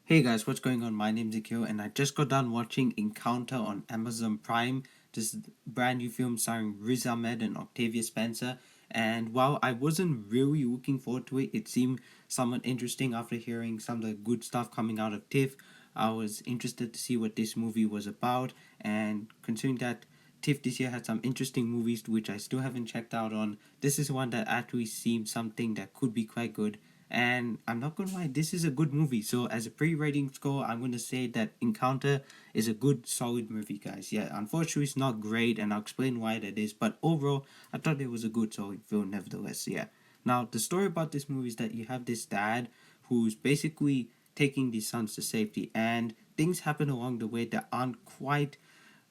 Hey guys, what's going on? My name's Akil, and I just got done watching Encounter on Amazon Prime. This is a brand new film starring Riz Ahmed and Octavia Spencer. And while I wasn't really looking forward to it, it seemed somewhat interesting after hearing some of the good stuff coming out of TIFF. I was interested to see what this movie was about, and considering that TIFF this year had some interesting movies which I still haven't checked out on, this is one that actually seemed something that could be quite good, and I'm not gonna lie, this is a good movie. So as a pre-rating score, I'm gonna say that Encounter is a good, solid movie, guys. Yeah, unfortunately, it's not great, and I'll explain why that is. But overall, I thought it was a good, solid film, nevertheless. Yeah. Now the story about this movie is that you have this dad who's basically taking these sons to safety, and things happen along the way that aren't quite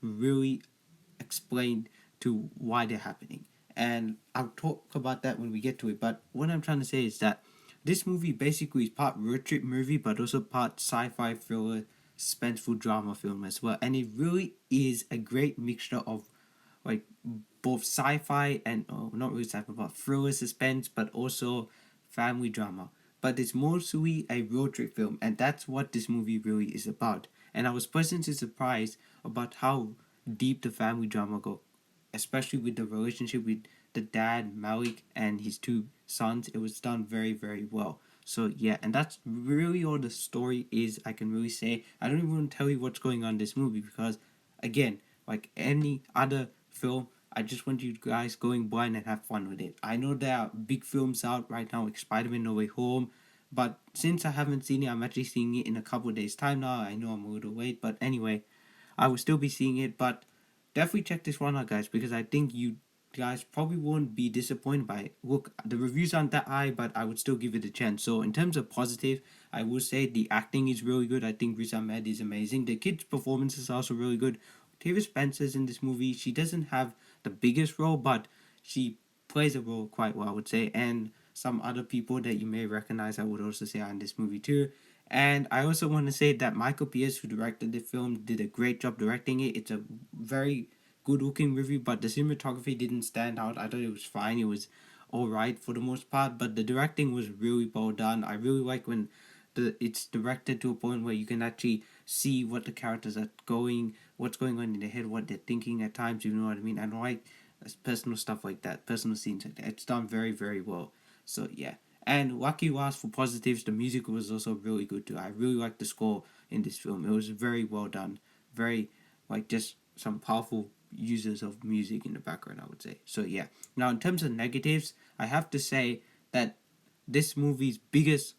really explained to why they're happening. And I'll talk about that when we get to it. But what I'm trying to say is that this movie basically is part road trip movie, but also part sci-fi thriller, suspenseful drama film as well. And it really is a great mixture of like both sci-fi and not really sci-fi, but thriller, suspense, but also family drama. But it's mostly a road trip film, and that's what this movie really is about. And I was pleasantly surprised about how deep the family drama go, especially with the relationship with the dad Malik and his two sons. It was done very very well. So yeah, and that's really all the story is. I can really say I don't even want to tell you what's going on in this movie because, again, like any other film, I just want you guys going blind and have fun with it. I know there are big films out right now, like Spider-Man No Way Home, but since I haven't seen it, I'm actually seeing it in a couple of days' time now. I know I'm a little late, but anyway, I will still be seeing it. But definitely check this one out, guys, because I think you guys probably won't be disappointed by it. Look, the reviews aren't that high, but I would still give it a chance. So in terms of positive, I will say the acting is really good. I think Riz Ahmed is amazing. The kids' performance is also really good. Octavia Spencer's in this movie. She doesn't have the biggest role, but she plays a role quite well, I would say. And some other people that you may recognize, I would also say, are in this movie too. And I also want to say that Michael Pearce, who directed the film, did a great job directing it. It's a very good looking movie, but the cinematography didn't stand out. I thought it was fine. It was alright for the most part, but the directing was really well done. I really like when it's directed to a point where you can actually see what the characters are going, what's going on in their head, what they're thinking at times. You know what I mean? And like personal stuff like that, personal scenes like that. It's done very very well. So yeah. And lucky last for positives, the music was also really good too. I really liked the score in this film. It was very well done. Very like just some powerful users of music in the background, I would say. So yeah. Now in terms of negatives, I have to say that this movie's biggest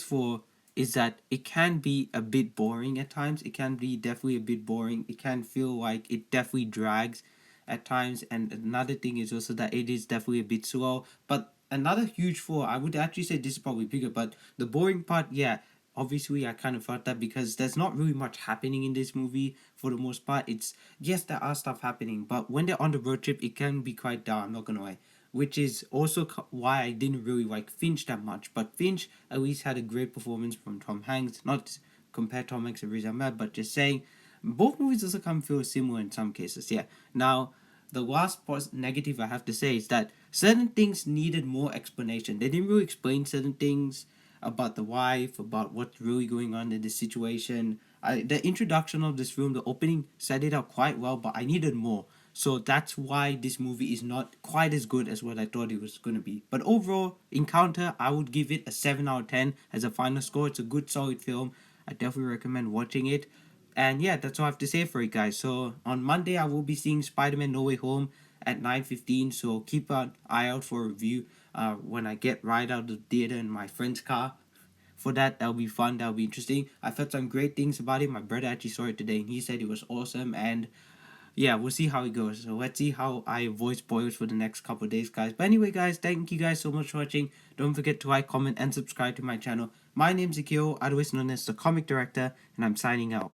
flaw is that it can be a bit boring at times. It can be definitely a bit boring. It can feel like it definitely drags at times. And another thing is also that it is definitely a bit slow. But another huge flaw, I would actually say this is probably bigger, but the boring part, yeah, obviously I kind of felt that because there's not really much happening in this movie for the most part. It's yes, there are stuff happening, but when they're on the road trip, it can be quite dull. I'm not gonna lie, which is also why I didn't really like Finch that much. But Finch at least had a great performance from Tom Hanks. Not compare Tom Hanks and Riz Ahmed, but just saying both movies also kind of feel similar in some cases. Yeah. Now, the last negative I have to say is that certain things needed more explanation. They didn't really explain certain things about the wife, about what's really going on in this situation. The introduction of this film, the opening set it up quite well, but I needed more. So that's why this movie is not quite as good as what I thought it was going to be. But overall, Encounter, I would give it a 7 out of 10 as a final score. It's a good, solid film. I definitely recommend watching it. And yeah, that's all I have to say for it, guys. So on Monday, I will be seeing Spider-Man No Way Home at 9:15. So keep an eye out for a review when I get right out of the theater in my friend's car. For that'll be fun. That'll be interesting. I've heard some great things about it. My brother actually saw it today, and he said it was awesome. And yeah, we'll see how it goes. So let's see how I avoid spoilers for the next couple of days, guys. But anyway, guys, thank you guys so much for watching. Don't forget to like, comment, and subscribe to my channel. My name's Akio, otherwise known as the Comic Director, and I'm signing out.